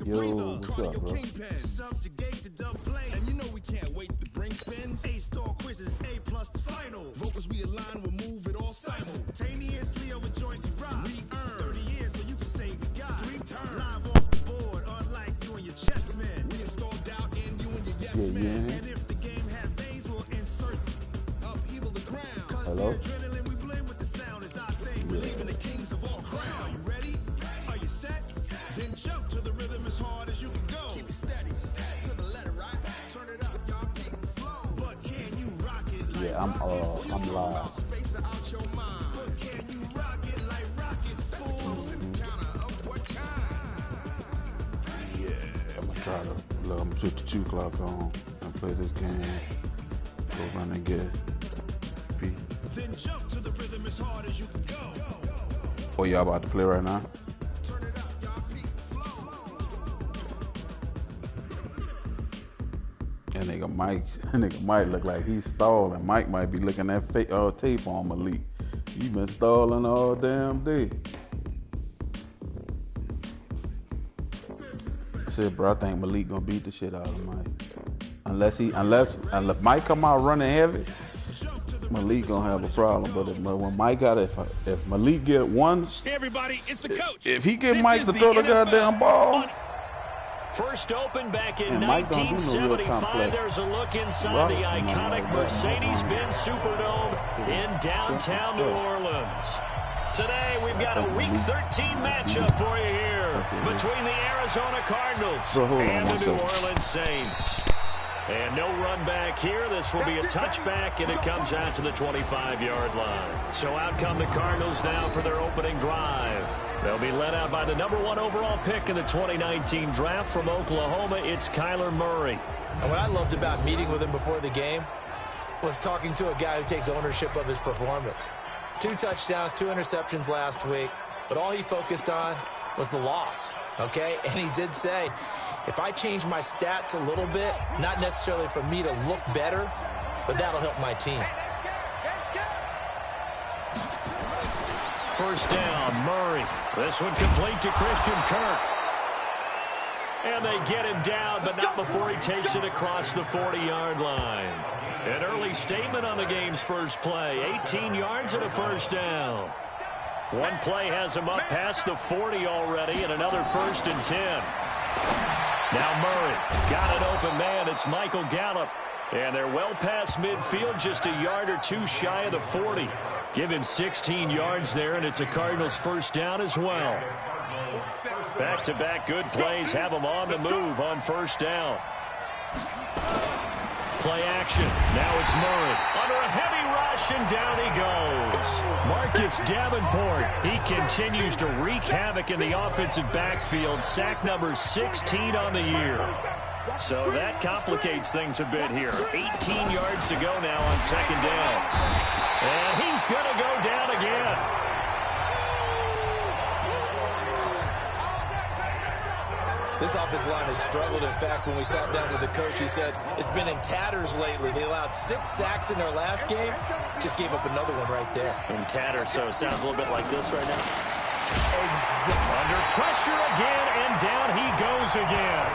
Yo, what's up, bro? Subjugate the dumb play, and you know we can't wait to bring spins. A-star quizzes, A+ the final. Vocals we align, we'll move it all simultaneously over joints and rock. We earn 30 years, so you can say we got 3 turns. Live off the board, unlike you and your chess men. We install doubt in you and your yes men. And if the game had veins, we'll insert upheaval the ground. Cause hello? the adrenaline we blend with the sound is our thing. We're leaving the kings of all crowns. Are you ready? Are you set? Then jump to the rhythm as hard as you can go. Keep it steady, to the letter, right? Turn it up, y'all keep the flow. But can you rock it like Yeah, I'm live. Space out your mind. But can you rock it like rockets, fools? Counter of what kind? Yeah, I'm gonna try to look. I'm gonna put the 2 clock on and play this game. Go run and get P. Then jump to the rhythm as hard as you can go. Oh, y'all about to play right now? Turn it up, y'all keep the flow. That nigga Mike look like he's stalling. Mike might be looking at tape on Malik. You been stalling all damn day. I said, bro, I think Malik gonna beat the shit out of Mike. Unless Mike come out running heavy, Malik gonna have a problem. But when Mike if Malik get one, hey everybody, it's the coach. If he get Mike to throw the goddamn ball. First opened back in And Mike don't do no real 1975. There's a look inside the iconic Mercedes-Benz Superdome in downtown New Orleans. Today, we've got a Week 13 matchup for you here between the Arizona Cardinals and the New Orleans Saints. And no run back here. This will be a touchback, and it comes out to the 25-yard line. So out come the Cardinals now for their opening drive. They'll be led out by the #1 overall pick in the 2019 draft from Oklahoma. It's Kyler Murray. And what I loved about meeting with him before the game was talking to a guy who takes ownership of his performance. 2 touchdowns, 2 interceptions last week, but all he focused on was the loss, okay? And he did say, if I change my stats a little bit, not necessarily for me to look better, but that'll help my team. First down, Murray. This one complete to Christian Kirk. And they get him down, but not before he takes it across the 40-yard line. An early statement on the game's first play. 18 yards and a first down. One play has him up past the 40 already, and another 1st and 10. Now Murray got an open man. It's Michael Gallup. And they're well past midfield, just a yard or 2 shy of the 40. Give him 16 yards there, and it's a Cardinals first down as well. Back-to-back good plays have them on the move on first down. Play action. Now it's Murray. Under a heavy rush, and down he goes. Marcus Davenport. He continues to wreak havoc in the offensive backfield. Sack number 16 on the year. So that complicates things a bit here. 18 yards to go now on second down. And he's going to go down again. This offensive line has struggled. In fact, when we sat down with the coach, he said it's been in tatters lately. They allowed 6 sacks in their last game. Just gave up another one right there. In tatters, so it sounds a little bit like this right now. Under pressure again, and down he goes again.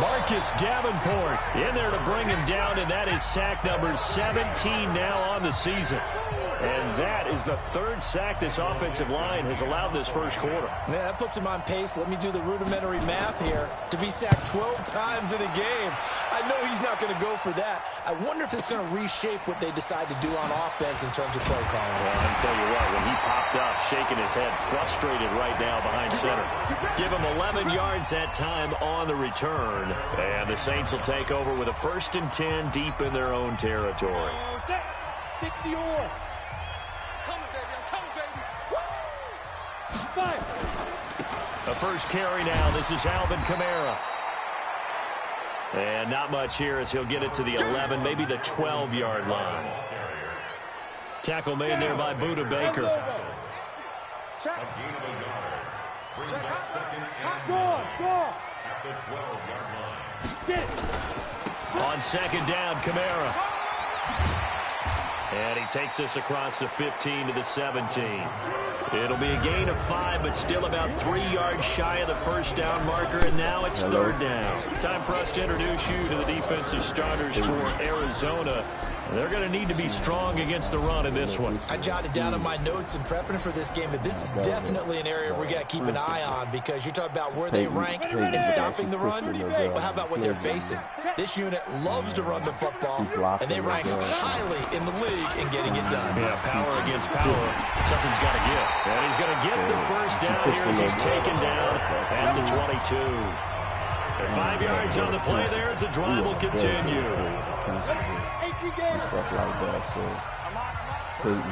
Marcus Davenport in there to bring him down, and that is sack number 17 now on the season. And that is the 3rd sack this offensive line has allowed this first quarter. Man, that puts him on pace. Let me do the rudimentary math here. To be sacked 12 times in a game. I know he's not going to go for that. I wonder if it's going to reshape what they decide to do on offense in terms of play calling. Well, I'll tell you what, when he popped up, shaking his head, frustrated right now behind center. Give him 11 yards that time on the return. And the Saints will take over with a 1st and 10 deep in their own territory. Stick the oar. The first carry now. This is Alvin Kamara. And not much here as he'll get it to the 11, maybe the 12-yard line. Tackle made there by Buda Baker. On second down, Kamara. And he takes this across the 15 to the 17. It'll be a gain of 5, but still about 3 yards shy of the first down marker, and now it's third down. Time for us to introduce you to the defensive starters for Arizona. They're going to need to be strong against the run in this one. I jotted down in my notes in prepping for this game that this is definitely an area we got to keep an eye on, because you're talking about where they rank in stopping the run. But how about what they're facing? This unit loves to run the football, and they rank highly in the league in getting it done. Yeah, power against power. Something's got to give. And he's going to get the first down here as he's taken down at the 22. 5 yards on the play there as the drive will continue. And stuff like that. So Peyton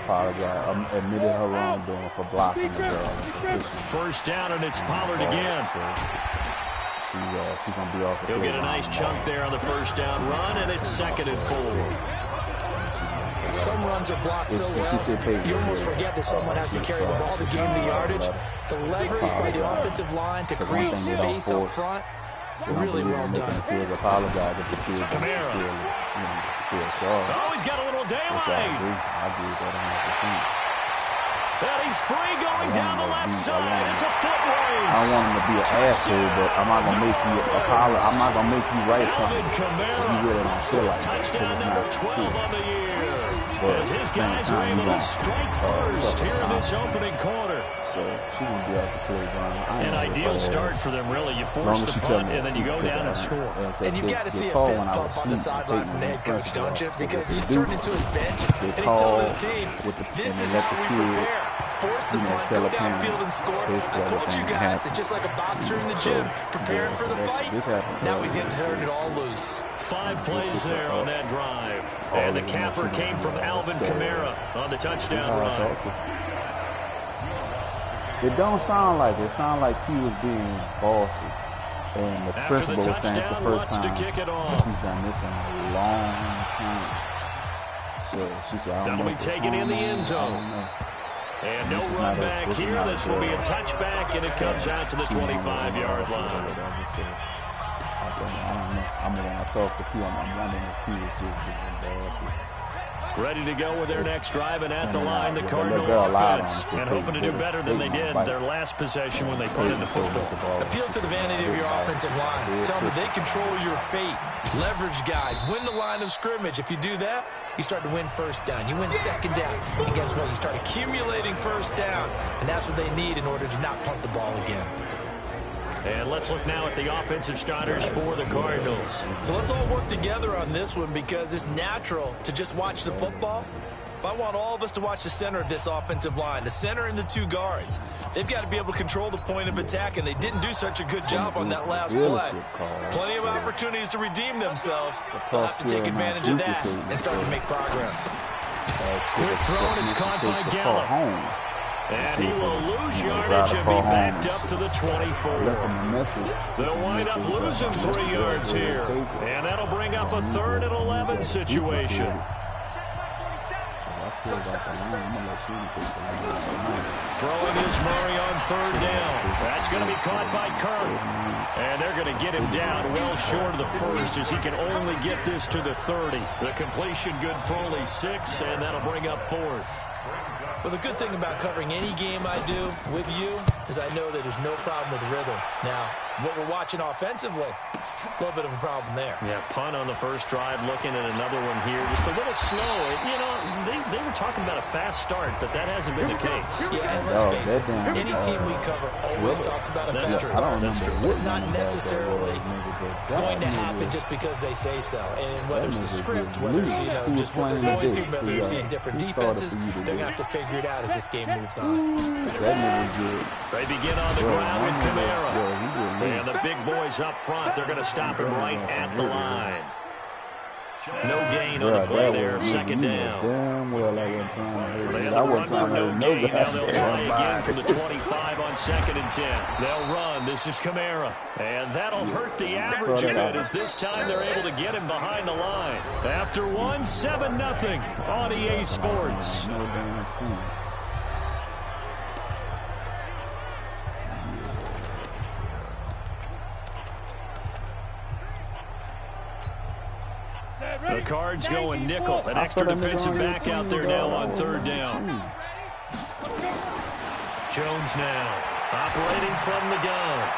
apologized, admitted her wrongdoing for blocking the ball. First down, and it's Pollard again. So she's gonna be off the He'll get a nice chunk there on the first down run, and it's 2nd and 4. Some runs are blocked so well, you almost forget that someone has to carry the ball to gain the yardage. The leverage by the offensive line to create space up front, really well done. Kamara. Oh, he's got a little daylight. I agree with that 100%. And he's free going down the left side. It's a foot race. I don't want him to be an asshole, but I'm not gonna make you apologize. I'm not gonna make you write something if you really don't feel like it. Touchdown number 12 on the year. As his guys are able to strike first here in this opening quarter. So she gonna be able to play Brian. An ideal start for them, really. You force the punt, and then you go down and score. And you've got to see a fist bump on the sideline from the head coach, don't you? Because he's turned into his bench, and he's telling his team, this is how we prepare. Force the punt, go downfield and score. I told you guys, it's just like a boxer in the gym, preparing for the fight. Now we get to turn it all loose. 5 plays there on that drive. And the capper came from Alvin Kamara on the touchdown run. It don't sound like it. It sounds like he was being bossy. And the principal was saying it's the first time she's done this in a long time. So she said, I don't know. That'll be taken in the end zone. And no run back here. This will be a touchback, and it comes out to the 25-yard line. I don't know. I mean, when I talk to Q, I'm wondering if Q was just being bossy. Ready to go with their next drive, and at the line, the Cardinal offense, and hoping to do better than they did their last possession when they put in the football. Appeal to the vanity of your offensive line. Tell them they control your fate. Leverage guys. Win the line of scrimmage. If you do that, you start to win first down. You win second down. And guess what? You start accumulating first downs, and that's what they need in order to not punt the ball again. And let's look now at the offensive starters for the Cardinals. So let's all work together on this one, because it's natural to just watch the football. But I want all of us to watch the center of this offensive line, the center and the 2 guards. They've got to be able to control the point of attack, and they didn't do such a good job on that last play. Plenty of opportunities to redeem themselves. They'll have to take advantage of that and start to make progress. Quick throw, and it's caught by Gallup. And he will lose yardage and be backed up to the 24. They'll wind up losing 3 yards here. And that'll bring up a 3rd and 11 situation. Throwing is Murray on 3rd down. That's going to be caught by Kirk. And they're going to get him down well short of the 1st, as he can only get this to the 30. The completion good for only 6, and that'll bring up 4th. Well, the good thing about covering any game I do with you is I know that there's no problem with rhythm. Now, what we're watching offensively, a little bit of a problem there. Yeah, punt on the first drive, looking at another one here. Just a little slow. You know, they were talking about a fast start, but that hasn't been the case. Yeah, and let's face it, any team we cover always talks about a fast start. But it's not necessarily going to happen just because they say so. And whether it's the script, whether it's, just what they're going through, whether they're seeing different defenses, they're going to have to figure it out as this game moves on. They begin on the ground with Kamara. And the big boys up front, they're going to stop him right at the line. No gain on the play there, 2nd down. Damn well I wasn't trying to They run for no gain. Now they'll try again from the 25 on 2nd and 10. They'll run. This is Kamara. And that'll hurt the average a bit, as this time they're able to get him behind the line. After 1, 7-0 on EA Sports. No damn thing. The Cards going nickel. An extra defensive back out there now on third down. Jones now operating from the gun.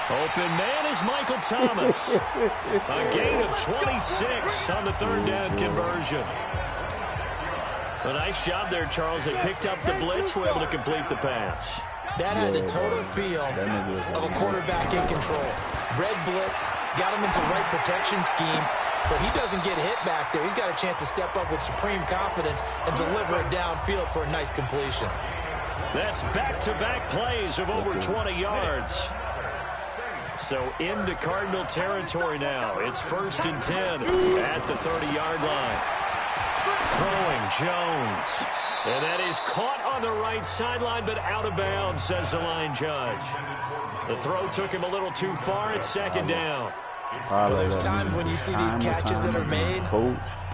Open man is Michael Thomas. A gain of 26 on the third down conversion. A nice job there, Charles. They picked up the blitz, were able to complete the pass. That had the total feel of a quarterback in control. Red blitz, got him into the right protection scheme, so he doesn't get hit back there. He's got a chance to step up with supreme confidence and deliver it downfield for a nice completion. That's back-to-back plays of over 20 yards. So into Cardinal territory now. It's 1st and 10 at the 30-yard line. Throwing Jones. And that is caught on the right sideline, but out of bounds, says the line judge. The throw took him a little too far. It's 2nd down. Well, there's times when you see these catches that are made,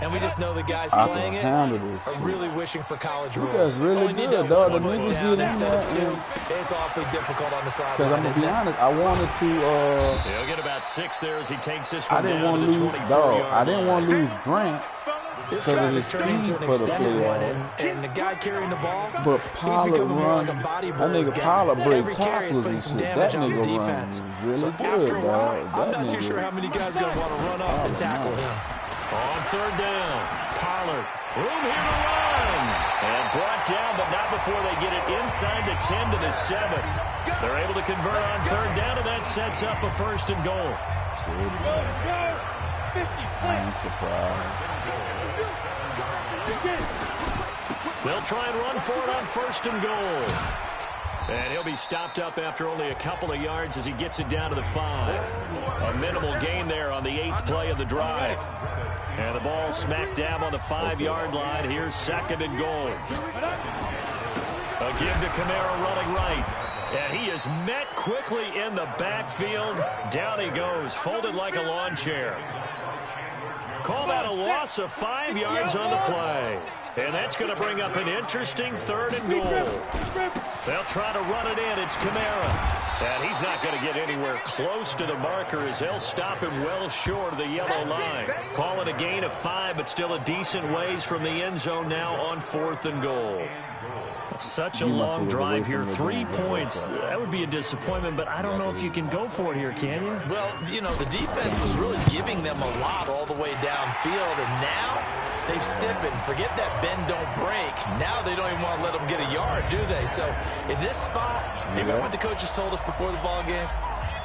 and we just know the guys playing it are really wishing for college rules. That's really good, dog. The niggas get in there. It's awfully difficult on the sideline. Because I'm going to be honest, I wanted to... He'll get about 6 there as he takes this one down to the 24-yard line. I didn't want to lose Grant. This drive is turning into an extended one, and the guy carrying the ball, but he's becoming more like a body blows guy. Every carry is putting some damage on the defense. Really so after a while, I'm not too sure how many guys are going to want to run up and tackle him. On third down, Pollard, room here to run. And brought down, but not before they get it inside the 10 to the 7. They're able to convert on third down, and that sets up a 1st and goal. I'm surprised. They'll try and run for it on 1st and goal. And he'll be stopped up after only a couple of yards as he gets it down to the 5. A minimal gain there on the 8th play of the drive. And the ball smack dab on the 5-yard line. Here's 2nd and goal. A give to Kamara running right. And he is met quickly in the backfield. Down he goes, folded like a lawn chair. Call that a loss of 5 yards on the play. And that's going to bring up an interesting 3rd and goal. They'll try to run it in. It's Kamara. And he's not going to get anywhere close to the marker as they'll stop him well short of the yellow line. Call it a gain of 5, but still a decent ways from the end zone now on 4th and goal. Such a long drive here. 3 points. That would be a disappointment, but I don't know if you can go for it here, can you? Well, you know, the defense was really giving them a lot all the way downfield, and now they've stiffened. Forget that bend, don't break. Now they don't even want to let them get a yard, do they? So in this spot, remember what the coaches told us before the ball game?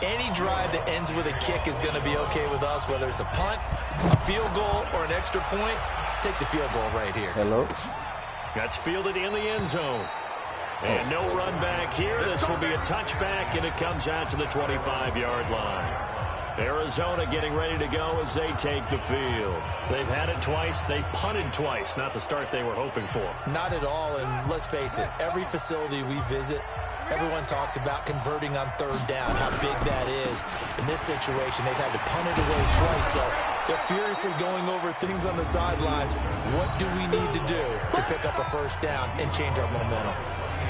Any drive that ends with a kick is going to be okay with us, whether it's a punt, a field goal, or an extra point. Take the field goal right here. Hello? That's fielded in the end zone. And no run back here. This will be a touchback, and it comes out to the 25-yard line. Arizona getting ready to go as they take the field. They've had it twice. They've punted twice. Not the start they were hoping for. Not at all, and let's face it, every facility we visit, everyone talks about converting on 3rd down, how big that is. In this situation, they've had to punt it away twice, so they're furiously going over things on the sidelines. What do we need to do to pick up a 1st down and change our momentum?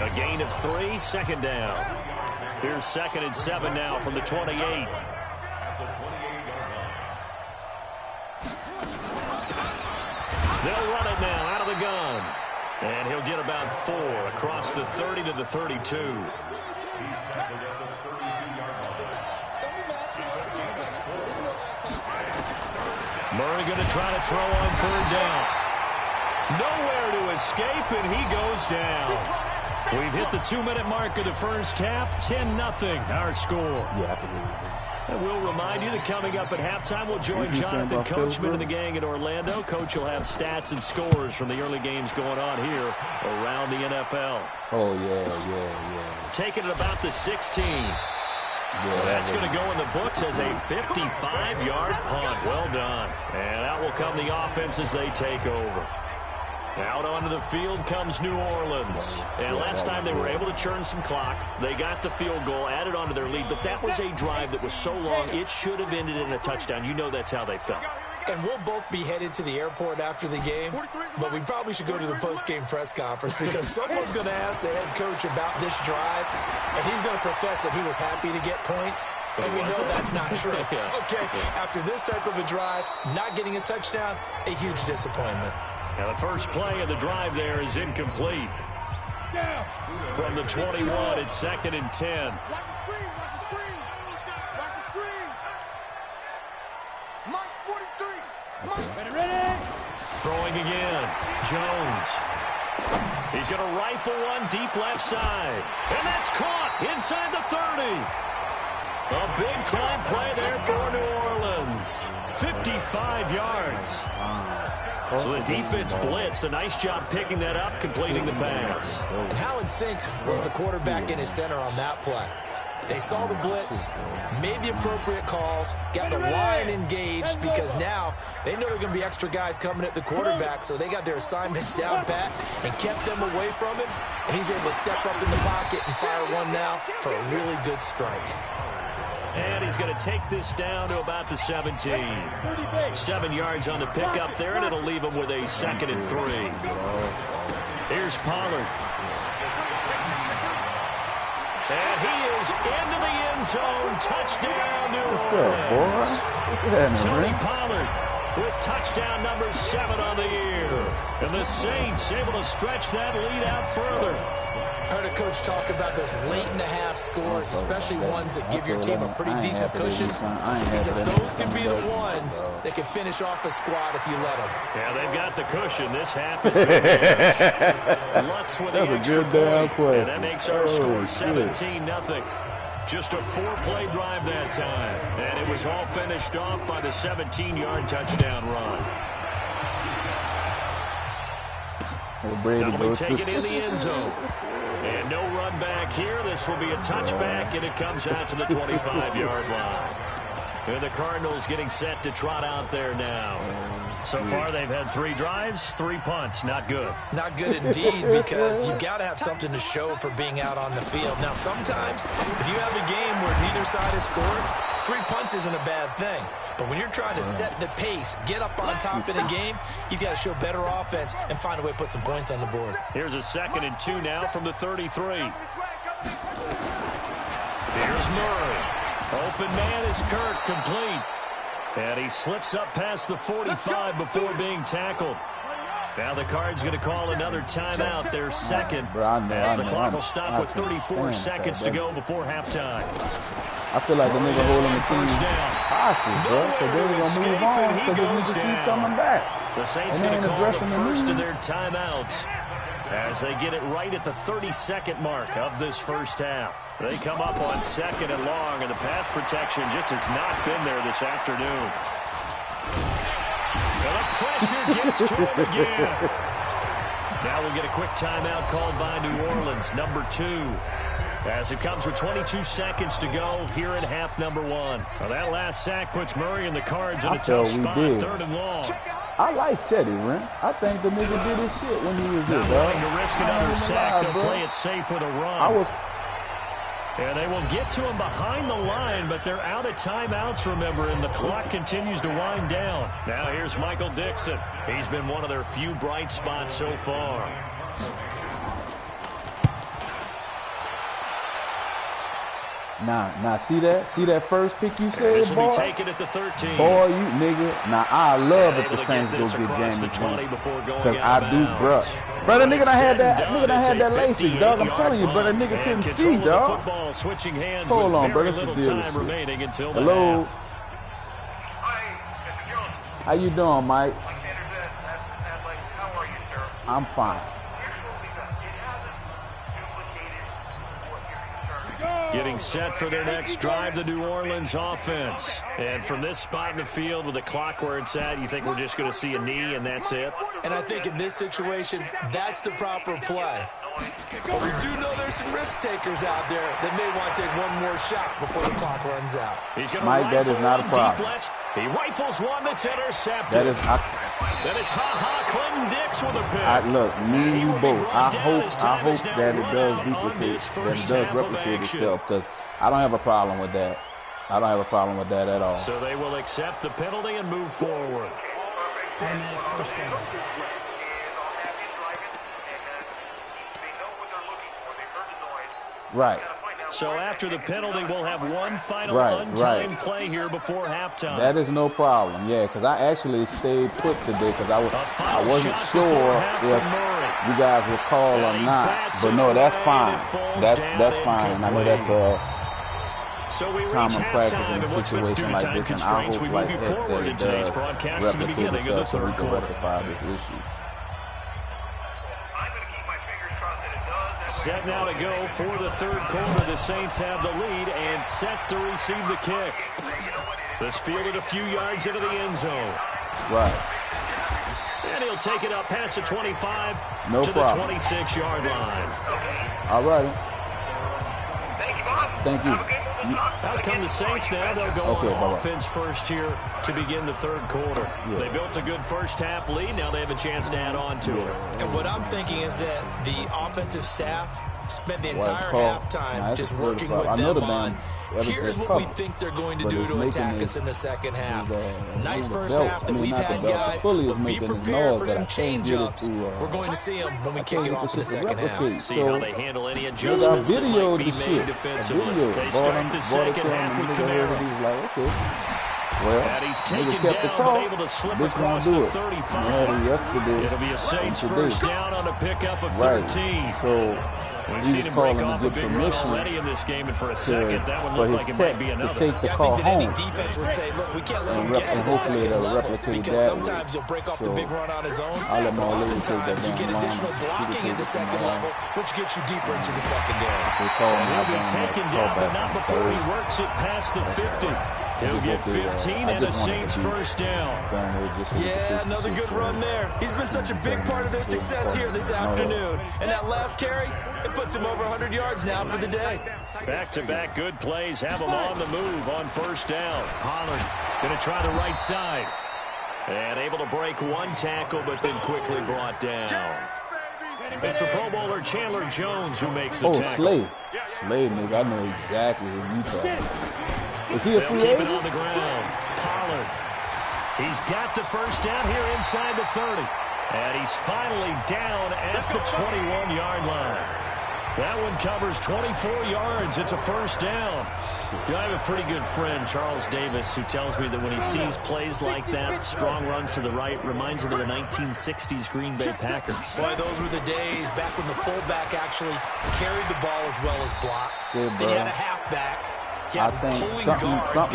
A gain of 3, 2nd down. Here's 2nd and 7 now from the 28. They'll run it now out of the gun. And he'll get about 4 across the 30 to the 32. Murray going to try to throw on 3rd down. Nowhere to escape, and he goes down. We've hit the 2-minute mark of the first half. 10-0 our score. And we'll remind you that coming up at halftime, we'll join Jonathan Coachman and the gang in Orlando. Coach will have stats and scores from the early games going on here around the NFL. Oh, yeah. Taking it about the 16. That's going to go in the books as a 55-yard punt. Well done. And out will come the offense as they take over. Out onto the field comes New Orleans. And last time they were able to churn some clock. They got the field goal, added onto their lead. But that was a drive that was so long, it should have ended in a touchdown. You know that's how they felt. And we'll both be headed to the airport after the game, but we probably should go to the post-game press conference because someone's going to ask the head coach about this drive, and he's going to profess that he was happy to get points. And we know that's not true. Okay, after this type of a drive, not getting a touchdown, a huge disappointment. Now the first play of the drive there is incomplete. From the 21, it's 2nd and 10. Watch the screen, watch the screen. Watch the screen. Mike's 43. Mike. Ready. Throwing again. Jones. He's going to rifle one deep left side. And that's caught inside the 30. A big-time play there for New Orleans. 55 yards. So the defense blitzed. A nice job picking that up, completing the pass. And how in sync was the quarterback in his center on that play? They saw the blitz, made the appropriate calls, got the line engaged because now they know there are going to be extra guys coming at the quarterback, so they got their assignments down pat and kept them away from him, and he's able to step up in the pocket and fire one now for a really good strike. And he's going to take this down to about the 17. 7 yards on the pickup there, and it'll leave him with a 2nd and 3. Here's Pollard. And he is into the end zone. Touchdown, New Orleans. Tony Pollard with touchdown number 7 on the year. And the Saints able to stretch that lead out further. I heard a coach talk about those late-in-the-half scores, especially ones that give your team a pretty decent cushion. He said those could be the ones that can finish off a squad if you let them. Yeah, they've got the cushion. This half is good. Lutz with the extra point. And that makes our score 17-0. Just a 4-play drive that time. And it was all finished off by the 17-yard touchdown run. Now we take it in the end zone. And no run back here. This will be a touchback, and it comes out to the 25-yard line. And the Cardinals getting set to trot out there now. So far, they've had 3 drives, 3 punts. Not good. Not good indeed, because you've got to have something to show for being out on the field. Now, sometimes, if you have a game where neither side has scored, 3 punts isn't a bad thing. But when you're trying to set the pace, get up on top in a game, you've got to show better offense and find a way to put some points on the board. Here's a 2nd and 2 now from the 33. Here's Murray. Open man is Kirk, complete. And he slips up past the 45 before being tackled. Now the Cards going to call another timeout, their 2nd, as the clock will stop with 34 seconds to go before halftime. I feel like the nigga holding the team hostage, bro, because they're going to move on because this nigga keep coming back. The Saints going to call the first of their timeouts as they get it right at the 32nd mark of this first half. They come up on 2nd and long, and the pass protection just has not been there this afternoon. And the pressure gets to him again. Now we'll get a quick timeout called by New Orleans, number 2. As it comes with 22 seconds to go here in half number 1. Well, that last sack puts Murray and the Cards in a tough spot, 3rd and long. I like Teddy, man. I think the nigga did his shit when he was here, dog. Not wanting to risk another sack, they'll play it safe with a run. And they will get to him behind the line, but they're out of timeouts, remember, and the clock continues to wind down. Now here's Michael Dixon. He's been one of their few bright spots so far. Nah, see that? See that first pick you said, this will boy? Be taken at the 13. Boy, you nigga. Now, I love if the Saints go get James because I do, bro. Brother, nigga done had that LASIK, dog. I'm telling you, brother, nigga couldn't see, dog. Hold on, brother. This is deal. Hello. How you doing, Mike? I'm fine. Getting set for their next drive, the New Orleans offense. And from this spot in the field with the clock where it's at, you think we're just going to see a knee and that's it? And I think in this situation, that's the proper play. But we do know there's some risk takers out there that may want to take one more shot before the clock runs out. Mike, that is not a problem. He rifles one that's intercepted. That is... Then it's Clinton Dix with a pick. Look, me and you both. I hope that it does replicate itself because I don't have a problem with that. I don't have a problem with that at all. So they will accept the penalty and move forward. First down. Right. So after the penalty, we'll have one final untimed play here before halftime. That is no problem, yeah, because I actually stayed put today because I wasn't sure if you guys would call or not. But no, that's fine. That's fine. I know that's common practice in a situation like this, and I hope like that it does replicate itself so we can rectify this issue. Set now to go for the third quarter. The Saints have the lead and set to receive the kick. This fielded a few yards into the end zone. Right. And he'll take it up past the 25 to the 26-yard line. All right. Thank you. Out come the Saints now. They'll go on offense first here to begin the third quarter. Yeah. They built a good first half lead. Now they have a chance to add on to it. And what I'm thinking is that the offensive staff spent the entire halftime just working with them on here's what we think they're going to do to attack us in the second half. Nice first half that we've had, guys, but be prepared for some change-ups. We're going to see them when we kick it off in the second half. See how they handle any adjustments that might be made defensively. They start the second half with Kamara. Well, and he's taken down, but able to slip across the 35. It'll be a Saints first down on a pickup of 13. So we've seen him break off a big run already in this game, and for a second, that one looked like it might be another. To take the call home. Any defense would say, look, we can't let him get to the second level, because sometimes he'll break off the big run on his own, and oftentimes you get additional blocking in the second level, which gets you deeper into the secondary. He'll be taken down, but not before he works it past the 50. He'll get 15 and a Saints first down. Yeah, another good run there. He's been such a big part of their success here this afternoon. And that last carry, it puts him over 100 yards now for the day. Back-to-back good plays have him on the move on first down. Pollard going to try the right side. And able to break one tackle, but then quickly brought down. It's the Pro Bowler Chandler Jones who makes the tackle. Slay, nigga. I know exactly who you talking about. Is he a free agent? Keep it on the ground. Pollard. He's got the first down here inside the 30. And he's finally down at the 21-yard line. That one covers 24 yards. It's a first down. You know, I have a pretty good friend, Charles Davis, who tells me that when he sees plays like that, strong runs to the right, reminds him of the 1960s Green Bay Packers. Boy, those were the days back when the fullback actually carried the ball as well as blocked. Then you had a halfback. I think something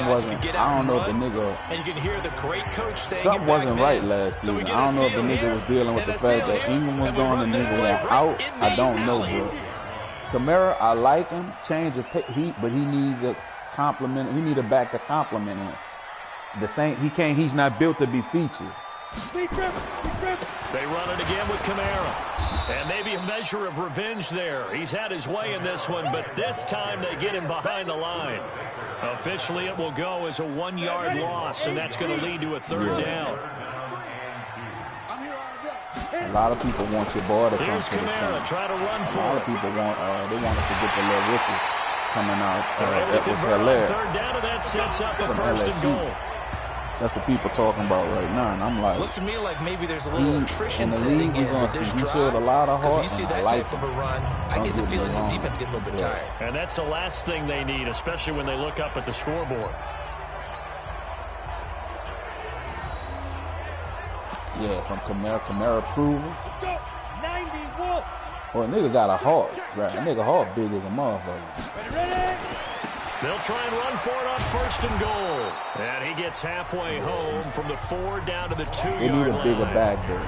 wasn't, I don't know if the nigga, and you can hear the great coach saying something wasn't right last season. I don't know if the nigga was dealing with the fact that Ingram was gone and nigga went out. I don't know, bro. Kamara, I like him, change of heat, but he needs a compliment. He need a back to compliment him. The same, he's not built to be featured. They run it again with Kamara. And maybe a measure of revenge there. He's had his way in this one, but this time they get him behind the line. Officially, it will go as a 1-yard loss, and that's going to lead to a third down. A lot of people want your boy to come Here's to the Kamara, try to run for it. A lot of people want, they want us to get the little rookie coming out. That was hilarious. Third down, and that sets up a first and goal. That's what people talking about right now, and I'm like, looks to me like maybe there's a little attrition setting in with this drive. He showed a lot of heart, when you see that type of a run, I get the feeling the defense getting a little bit tired. And that's the last thing they need, especially when they look up at the scoreboard. Yeah, from Kamara proven. Well, a nigga got a heart, right? A nigga heart big as a motherfucker. Ready? They'll try and run for it on first and goal. And he gets halfway home from the 4 down to the 2-yard line. They need a bigger back there.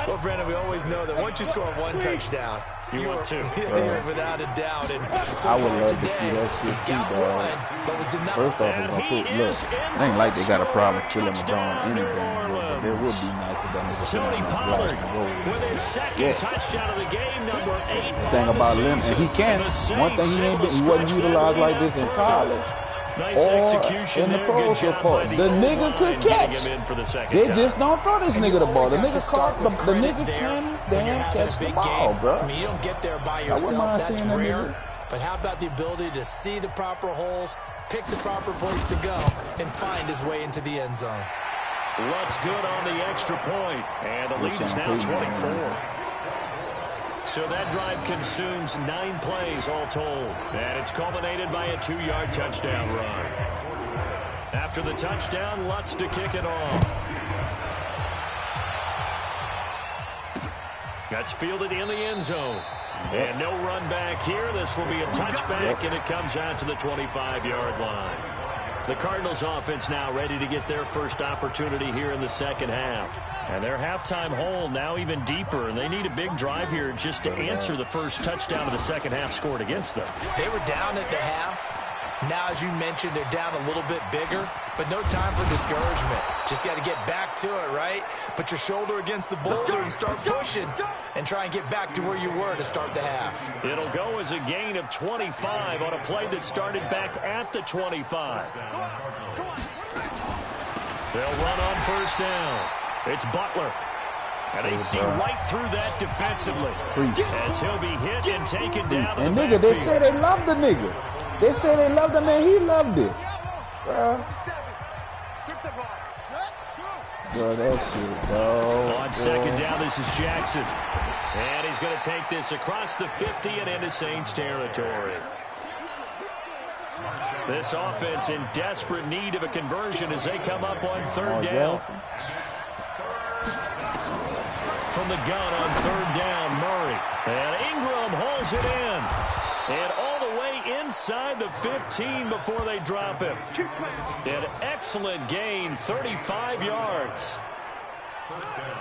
Well, Brandon, we always know that once you score one touchdown, you want to. You're without a doubt. And so I would love today, to see that shit too, dog. First off, it's gonna put, look, it ain't like they got a problem filling LeBron anything, but there would be nice if that nigga Tony Pollard with his second touchdown of the game, number 8. The thing about Lim, and he can. One thing he wasn't utilized like this in college. Nice execution in the pro support. The nigga could catch. They just don't throw this nigga the ball. The nigga caught the nigga can damn catch the ball, bro. I mean, you don't get there by yourself. That's rare. But how about the ability to see the proper holes, pick the proper place to go, and find his way into the end zone? What's good on the extra point? And the lead is now 24. So that drive consumes 9 plays all told. And it's culminated by a 2-yard touchdown run. After the touchdown, Lutz to kick it off. That's fielded in the end zone. And no run back here. This will be a touchback, and it comes out to the 25-yard line. The Cardinals offense now ready to get their first opportunity here in the second half. And their halftime hole now even deeper, and they need a big drive here just to answer the first touchdown of the second half scored against them. They were down at the half. Now, as you mentioned, they're down a little bit bigger, but no time for discouragement. Just got to get back to it, right? Put your shoulder against the boulder and start pushing and try and get back to where you were to start the half. It'll go as a gain of 25 on a play that started back at the 25. They'll run on first down. It's Butler. And they see right through that defensively as he'll be hit and taken down to the nigga, they say they love the nigga. They say they love the man. He loved it. Bro, that shit, dog. On second down, this is Jackson. And he's going to take this across the 50 and into Saints territory. This offense in desperate need of a conversion as they come up on third down. From the gun on third down, Murray. And Ingram holds it in. And all the way inside the 15 before they drop him. An excellent gain, 35 yards.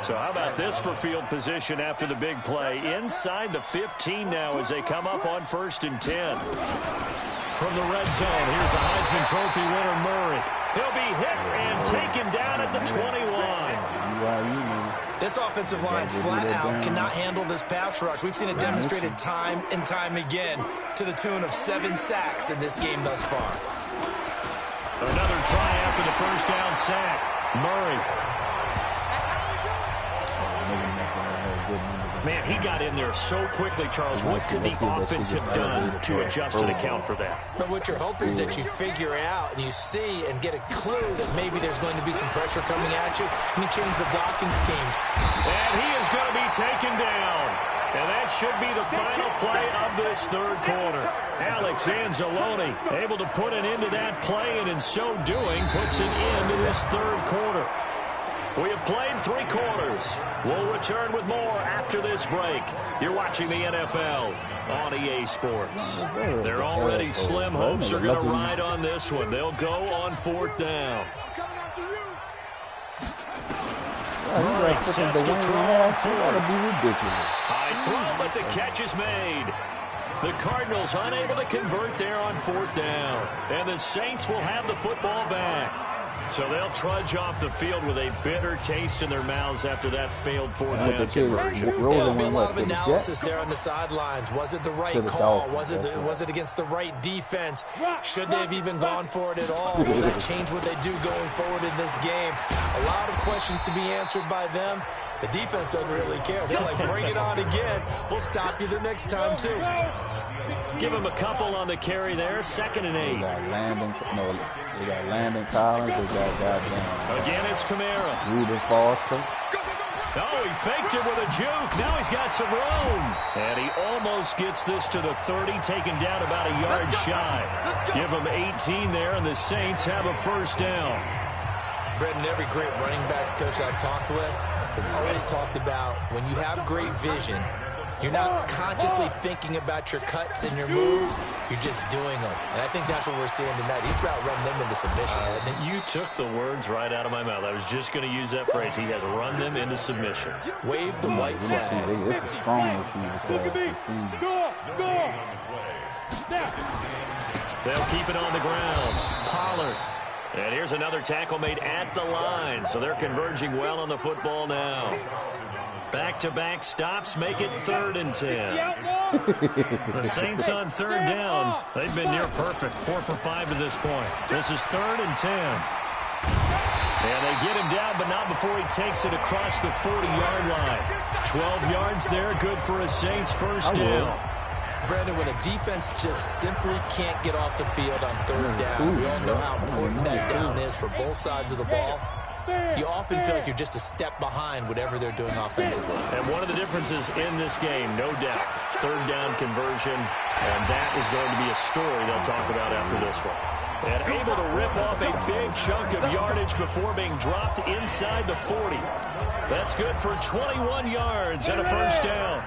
So how about this for field position after the big play? Inside the 15 now as they come up on 1st and 10. From the red zone, here's the Heisman Trophy winner, Murray. He'll be hit and taken down at the 21. This offensive line flat out cannot handle this pass rush. We've seen it demonstrated time and time again to the tune of 7 sacks in this game thus far. Another try after the first down sack. Murray. Man, he got in there so quickly, Charles. What could the offense have done to adjust and account for that? But what you're hoping is that you figure out and you see and get a clue that maybe there's going to be some pressure coming at you, and you change the blocking schemes. And he is going to be taken down. And that should be the final play of this third quarter. Alex Anzalone able to put an end to that play, and in so doing puts an end to this third quarter. We have played 3 quarters. We'll return with more after this break. You're watching the NFL on EA Sports. They're already slim hopes are going to ride on this one. They'll go on 4th down. Murray sets to throw on 4th. High throw, but the catch is made. The Cardinals unable to convert there on 4th down. And the Saints will have the football back. So they'll trudge off the field with a bitter taste in their mouths after that failed 4th down conversion. There'll be a lot of analysis there on the sidelines. Was it the right call? Was it against the right defense? Should they have even gone for it at all? Will that change what they do going forward in this game? A lot of questions to be answered by them. The defense doesn't really care. They're like, bring it on again. We'll stop you the next time, too. Give him a couple on the carry there. 2nd and 8. They got Landon Collins. They got goddamn. Again, it's Kamara. Ruben Foster. Oh, he faked it with a juke. Now he's got some room. And he almost gets this to the 30, taken down about a yard shy. Give him 18 there, and the Saints have a 1st down. Brendan, every great running backs coach I've talked with has always talked about when you have great vision, you're not consciously thinking about your cuts and your moves. You're just doing them. And I think that's what we're seeing tonight. He's about running them into submission, hasn't he? You took the words right out of my mouth. I was just going to use that phrase. He has run them into submission. Wave the white flag. It's a strong receiver. They'll keep it on the ground. Pollard. And here's another tackle made at the line. So they're converging well on the football now. Back-to-back stops make it 3rd and 10. The Saints on 3rd down. They've been near perfect. 4 for 5 to this point. This is 3rd and 10. And they get him down, but not before he takes it across the 40-yard line. 12 yards there, good for a Saints 1st down. Brandon, when a defense just simply can't get off the field on 3rd down, we all know how important that down is for both sides of the ball. you often feel like you're just a step behind whatever they're doing offensively. And one of the differences in this game, no doubt, third down conversion, and that is going to be a story they'll talk about after this one. And able to rip off a big chunk of yardage before being dropped inside the 40. That's good for 21 yards and a first down.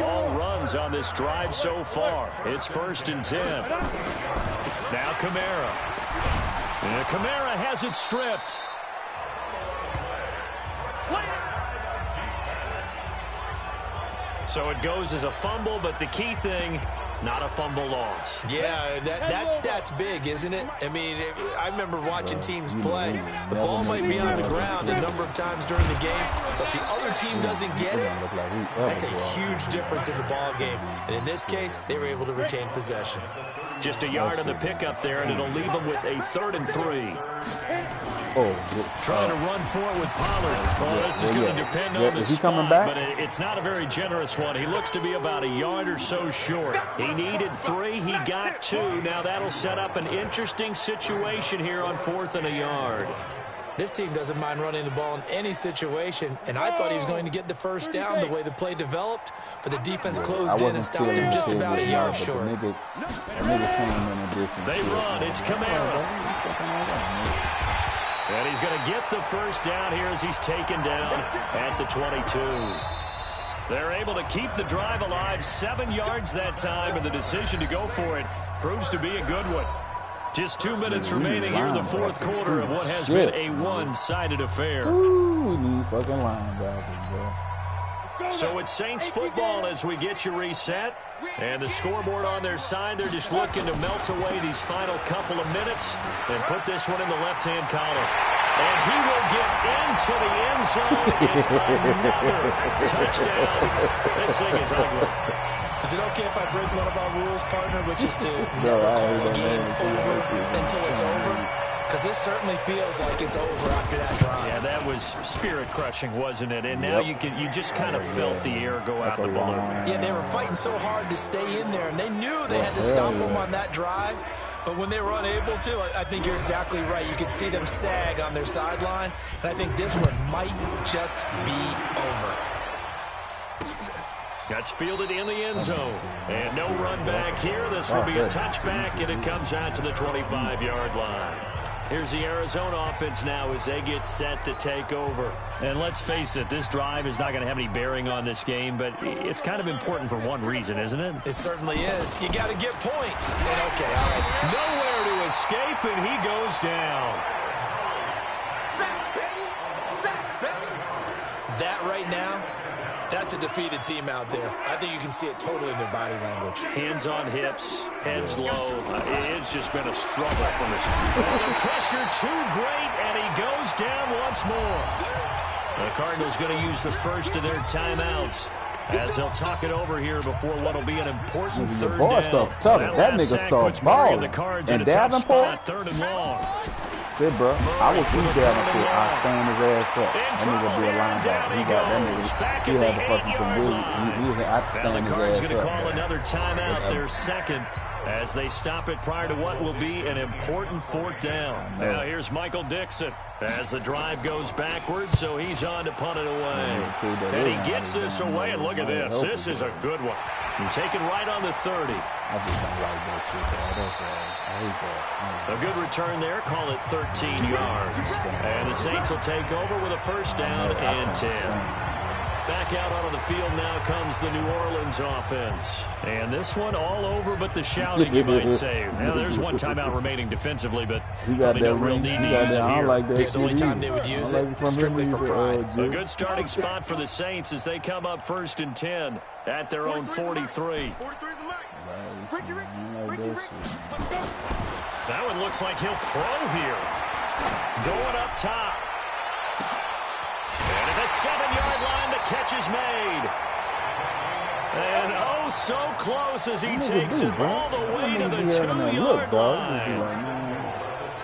All runs on this drive so far. It's 1st and 10. Now Kamara. And Kamara has it stripped. So it goes as a fumble, but the key thing, not a fumble loss. Yeah, that stat's big, isn't it? I mean, I remember watching teams play. The ball might be on the ground a number of times during the game, but the other team doesn't get it. That's a huge difference in the ball game. And in this case, they were able to retain possession. Just a yard on the pickup there, and it'll leave them with a 3rd and 3. Trying to run for it with Pollard. Well, this is going to depend on the spot, but it's not a very generous one. He looks to be about a yard or so short. He needed 3. He got 2. Now that'll set up an interesting situation here on 4th and a yard. This team doesn't mind running the ball in any situation, and I thought he was going to get the first down the way the play developed, but the defense closed in and stopped him just about a yard short. They run. It's Kamara. And he's going to get the first down here as he's taken down at the 22. They're able to keep the drive alive, 7 yards that time, and the decision to go for it proves to be a good one. Just 2 minutes remaining here in the 4th quarter of what has been a one-sided affair. Ooh, we need fucking linebackers, bro. So it's Saints football as we get you reset. And the scoreboard on their side, they're just looking to melt away these final couple of minutes and put this one in the left-hand column. And he will get into the end zone. It's another touchdown. This thing is ugly. Is it okay if I break one of our rules, partner, which is to never call a game over until it's over? Because this certainly feels like it's over after that drive. Yeah, that was spirit-crushing, wasn't it? And now you just kind of felt the air go out the balloon. Yeah, they were fighting so hard to stay in there, and they knew they had to stop them on that drive. But when they were unable to, I think you're exactly right. You could see them sag on their sideline, and I think this one might just be over. That's fielded in the end zone. And no run back here. This will be a touchback, and it comes out to the 25-yard line. Here's the Arizona offense now as they get set to take over. And let's face it, this drive is not going to have any bearing on this game, but it's kind of important for one reason, isn't it? It certainly is. You got to get points. And okay, all right. Nowhere to escape, and he goes down. That right now, that's a defeated team out there. I think you can see it totally in their body language. Hands on hips, heads low. It's just been a struggle from this. The pressure too great, and he goes down once more. The Cardinals going to use the first of their timeouts as they'll talk it over here before what will be an important third down. That nigga starts balling. And Davenport, 3rd and long. Shit, bro. I would keep Davenport. I'll stand his ass up. That nigga be a linebacker. He got that nigga. He had the fucking conviction. I'd stand his ass up. Going to call another timeout, their second, as they stop it prior to what will be an important 4th down. Now here's Michael Dixon as the drive goes backwards, so he's on to punt it away. And he gets this away, and look at this. This is a good one. Taken right on the 30. I just don't like that shit, bro. That's I hate that. A good return there. Call it 13 yards. And the Saints will take over with a first down and 10. Back out onto the field now comes the New Orleans offense. And this one all over but the shouting, you might say. Now, there's one timeout remaining defensively, but probably no real need to use it here. The only time they would use it, strictly for pride. A good starting spot for the Saints as they come up 1st and 10 at their own 43. That one looks like he'll throw here. Going up top. And at the 7-yard line, the catch is made. And oh, so close as he takes it all the way to the 2-yard line.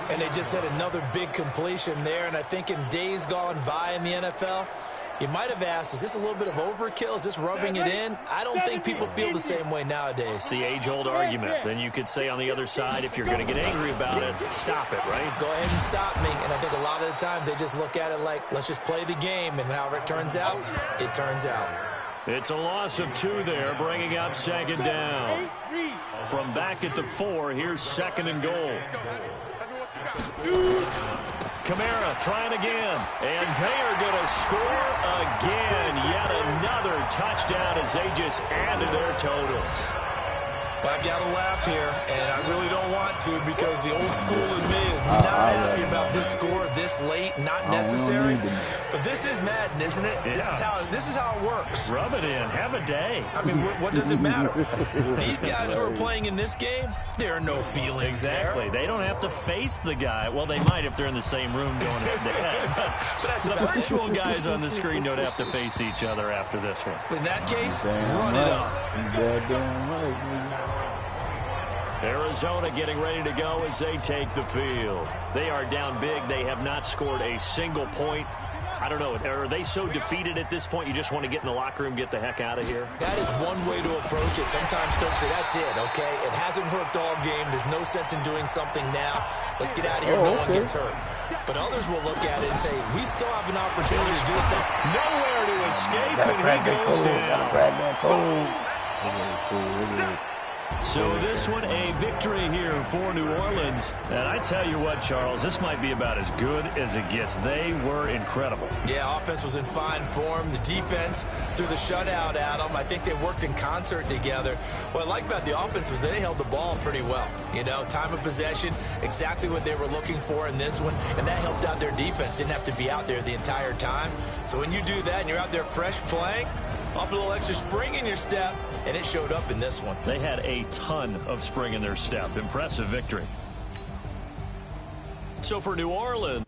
And they just had another big completion there. And I think in days gone by in the NFL, You might have asked, is this a little bit of overkill? Is this rubbing it in? I don't think people feel the same way nowadays. It's the age-old argument. Then you could say on the other side, if you're going to get angry about it, stop it, right? Go ahead and stop me. And I think a lot of the times they just look at it like, let's just play the game, and however it turns out, it turns out. It's a loss of 2 there, bringing up second down. From back at the 4, here's second and goal. Kamara trying again, and they are going to score again. Yet another touchdown as they just add to their totals. Well, I've got to laugh here, and I really don't want to because the old school in me is not happy about this score this late, not necessary. But this is Madden, isn't it? Yeah. This is how it works. Rub it in. Have a day. I mean, what does it matter? These guys who are playing in this game, there are no feelings Exactly. there. They don't have to face the guy. Well, they might if they're in the same room going head-to-head. But the virtual guys on the screen don't have to face each other after this one. In that case, run it up. Goddamn right. Arizona getting ready to go as they take the field. They are down big. They have not scored a single point. I don't know. Are they so defeated at this point you just want to get in the locker room, get the heck out of here? That is one way to approach it. Sometimes coaches say, that's it, okay? It hasn't worked all game. There's no sense in doing something now. Let's get out of here. No one gets hurt. But others will look at it and say, we still have an opportunity to do something. Nowhere to escape, and he goes down. So this one, a victory here for New Orleans. And I tell you what, Charles, this might be about as good as it gets. They were incredible. Yeah, offense was in fine form. The defense threw the shutout at them. I think they worked in concert together. What I like about the offense was they held the ball pretty well. You know, time of possession, exactly what they were looking for in this one. And that helped out their defense. Didn't have to be out there the entire time. So when you do that and you're out there fresh playing, off a little extra spring in your step, and it showed up in this one. They had a ton of spring in their step. Impressive victory. So for New Orleans.